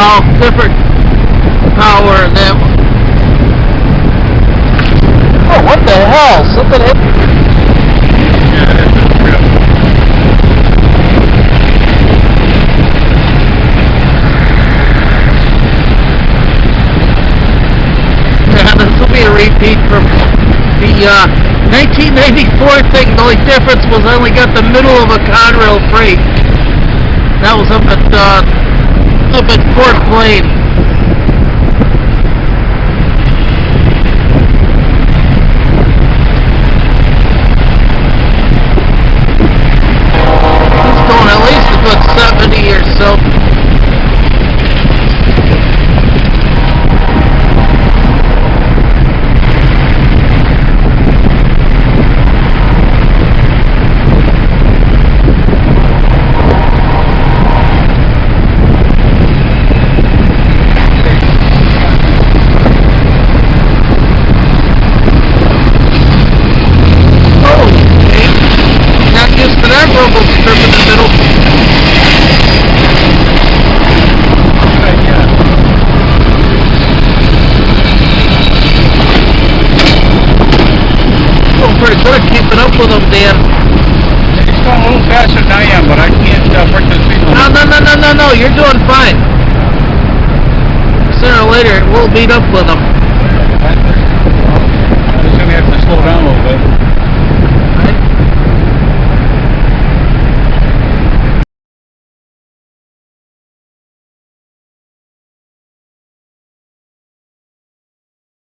all different power and that. Oh, what the hell? Something hit. Yeah, that's a trip. Yeah, this will be a repeat from the 1994 thing. The only difference was I only got the middle of a Conrail freight. That was up at Fort Plain. It's going at least a good 70 or so. Rumble strip in the middle. Oh, pretty good at keeping up with them, Dan. He's going a little faster than I am, but I can't break the speed limit. No, you're doing fine. Sooner or later, we'll meet up with them. I'm just going to have to slow down a little bit.